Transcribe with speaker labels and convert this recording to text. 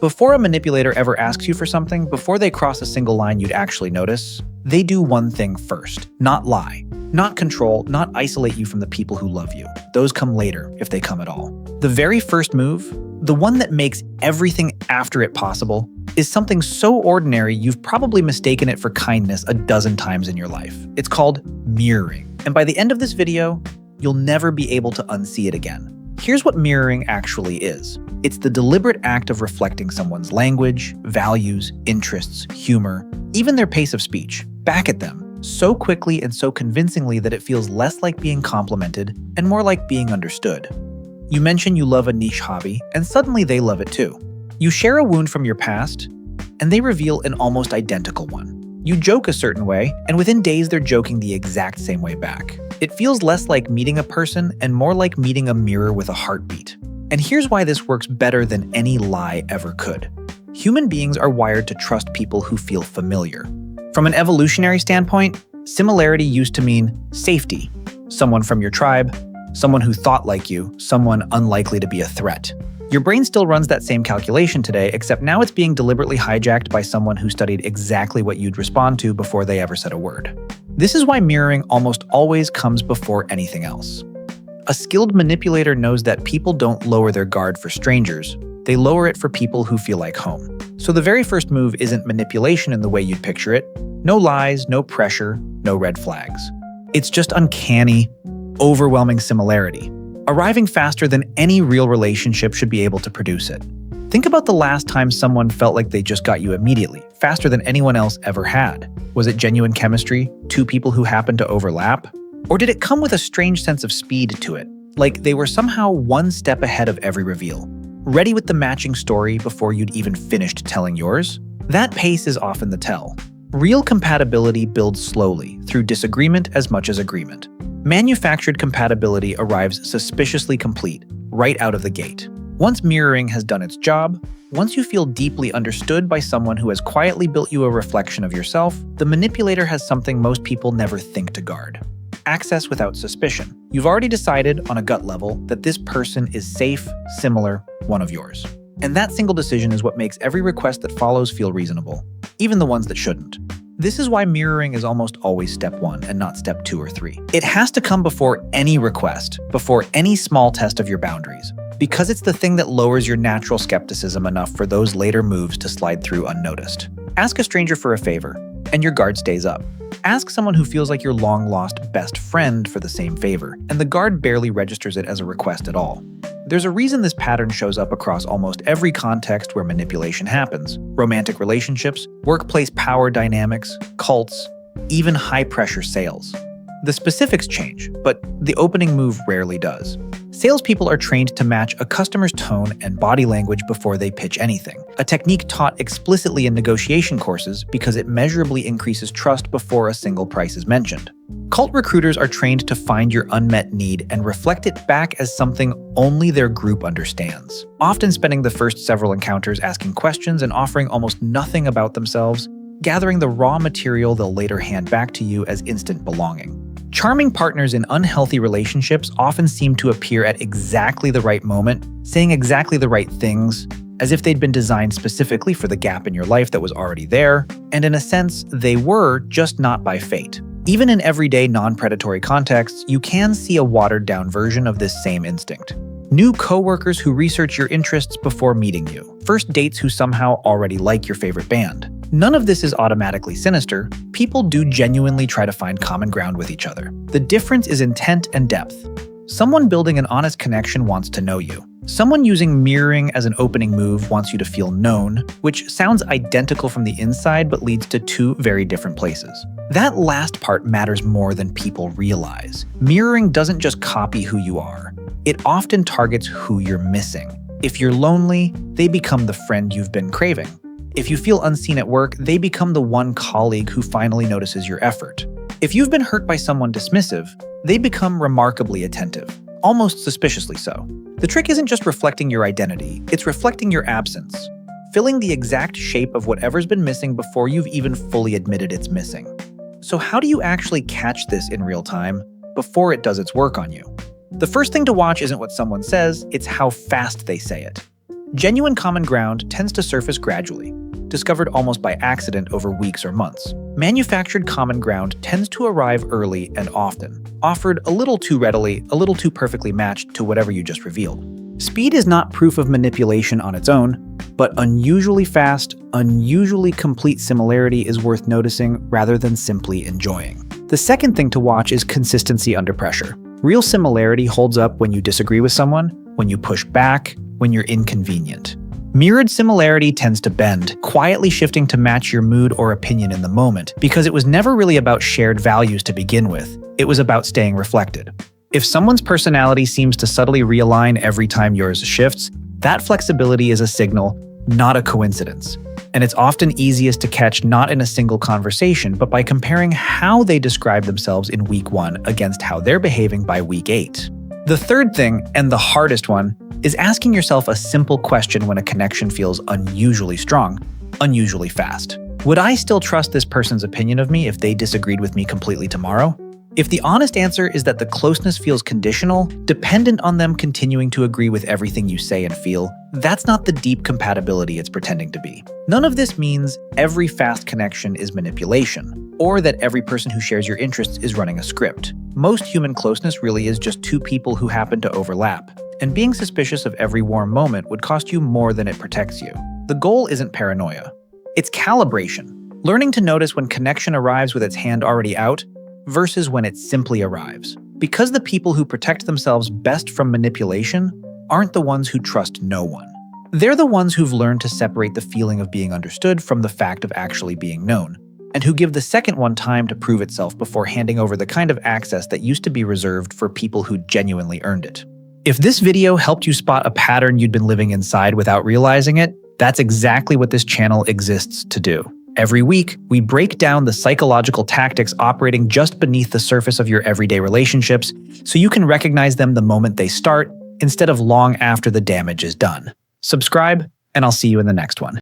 Speaker 1: Before a manipulator ever asks you for something, before they cross a single line you'd actually notice, they do one thing first: not lie, not control, not isolate you from the people who love you. Those come later, if they come at all. The very first move, the one that makes everything after it possible, is something so ordinary you've probably mistaken it for kindness a dozen times in your life. It's called mirroring. And by the end of this video, you'll never be able to unsee it again. Here's what mirroring actually is. It's the deliberate act of reflecting someone's language, values, interests, humor, even their pace of speech, back at them, so quickly and so convincingly that it feels less like being complimented and more like being understood. You mention you love a niche hobby, and suddenly they love it too. You share a wound from your past, and they reveal an almost identical one. You joke a certain way, and within days they're joking the exact same way back. It feels less like meeting a person and more like meeting a mirror with a heartbeat. And here's why this works better than any lie ever could. Human beings are wired to trust people who feel familiar. From an evolutionary standpoint, similarity used to mean safety. Someone from your tribe, someone who thought like you, someone unlikely to be a threat. Your brain still runs that same calculation today, except now it's being deliberately hijacked by someone who studied exactly what you'd respond to before they ever said a word. This is why mirroring almost always comes before anything else. A skilled manipulator knows that people don't lower their guard for strangers, they lower it for people who feel like home. So the very first move isn't manipulation in the way you'd picture it. No lies, no pressure, no red flags. It's just uncanny, overwhelming similarity, arriving faster than any real relationship should be able to produce it. Think about the last time someone felt like they just got you immediately, faster than anyone else ever had. Was it genuine chemistry, two people who happened to overlap? Or did it come with a strange sense of speed to it, like they were somehow one step ahead of every reveal, ready with the matching story before you'd even finished telling yours? That pace is often the tell. Real compatibility builds slowly, through disagreement as much as agreement. Manufactured compatibility arrives suspiciously complete, right out of the gate. Once mirroring has done its job, once you feel deeply understood by someone who has quietly built you a reflection of yourself, the manipulator has something most people never think to guard: access without suspicion. You've already decided on a gut level that this person is safe, similar, one of yours. And that single decision is what makes every request that follows feel reasonable, even the ones that shouldn't. This is why mirroring is almost always step 1 and not step 2 or 3. It has to come before any request, before any small test of your boundaries, because it's the thing that lowers your natural skepticism enough for those later moves to slide through unnoticed. Ask a stranger for a favor, and your guard stays up. Ask someone who feels like your long-lost best friend for the same favor, and the guard barely registers it as a request at all. There's a reason this pattern shows up across almost every context where manipulation happens: romantic relationships, workplace power dynamics, cults, even high-pressure sales. The specifics change, but the opening move rarely does. Salespeople are trained to match a customer's tone and body language before they pitch anything, a technique taught explicitly in negotiation courses because it measurably increases trust before a single price is mentioned. Cult recruiters are trained to find your unmet need and reflect it back as something only their group understands, often spending the first several encounters asking questions and offering almost nothing about themselves, gathering the raw material they'll later hand back to you as instant belonging. Charming partners in unhealthy relationships often seem to appear at exactly the right moment, saying exactly the right things, as if they'd been designed specifically for the gap in your life that was already there, and in a sense, they were, just not by fate. Even in everyday non-predatory contexts, you can see a watered-down version of this same instinct. New coworkers who research your interests before meeting you. First dates who somehow already like your favorite band. None of this is automatically sinister. People do genuinely try to find common ground with each other. The difference is intent and depth. Someone building an honest connection wants to know you. Someone using mirroring as an opening move wants you to feel known, which sounds identical from the inside but leads to two very different places. That last part matters more than people realize. Mirroring doesn't just copy who you are. It often targets who you're missing. If you're lonely, they become the friend you've been craving. If you feel unseen at work, they become the one colleague who finally notices your effort. If you've been hurt by someone dismissive, they become remarkably attentive, almost suspiciously so. The trick isn't just reflecting your identity, it's reflecting your absence, filling the exact shape of whatever's been missing before you've even fully admitted it's missing. So how do you actually catch this in real time before it does its work on you? The first thing to watch isn't what someone says, it's how fast they say it. Genuine common ground tends to surface gradually, discovered almost by accident over weeks or months. Manufactured common ground tends to arrive early and often, offered a little too readily, a little too perfectly matched to whatever you just revealed. Speed is not proof of manipulation on its own, but unusually fast, unusually complete similarity is worth noticing rather than simply enjoying. The second thing to watch is consistency under pressure. Real similarity holds up when you disagree with someone, when you push back, when you're inconvenient. Mirrored similarity tends to bend, quietly shifting to match your mood or opinion in the moment, because it was never really about shared values to begin with. It was about staying reflected. If someone's personality seems to subtly realign every time yours shifts, that flexibility is a signal, not a coincidence. And it's often easiest to catch not in a single conversation, but by comparing how they describe themselves in week 1 against how they're behaving by week 8. The third thing, and the hardest one, is asking yourself a simple question when a connection feels unusually strong, unusually fast. Would I still trust this person's opinion of me if they disagreed with me completely tomorrow? If the honest answer is that the closeness feels conditional, dependent on them continuing to agree with everything you say and feel, that's not the deep compatibility it's pretending to be. None of this means every fast connection is manipulation, or that every person who shares your interests is running a script. Most human closeness really is just two people who happen to overlap, and being suspicious of every warm moment would cost you more than it protects you. The goal isn't paranoia. It's calibration, learning to notice when connection arrives with its hand already out, versus when it simply arrives. Because the people who protect themselves best from manipulation aren't the ones who trust no one. They're the ones who've learned to separate the feeling of being understood from the fact of actually being known, and who give the second one time to prove itself before handing over the kind of access that used to be reserved for people who genuinely earned it. If this video helped you spot a pattern you'd been living inside without realizing it, that's exactly what this channel exists to do. Every week, we break down the psychological tactics operating just beneath the surface of your everyday relationships so you can recognize them the moment they start instead of long after the damage is done. Subscribe, and I'll see you in the next one.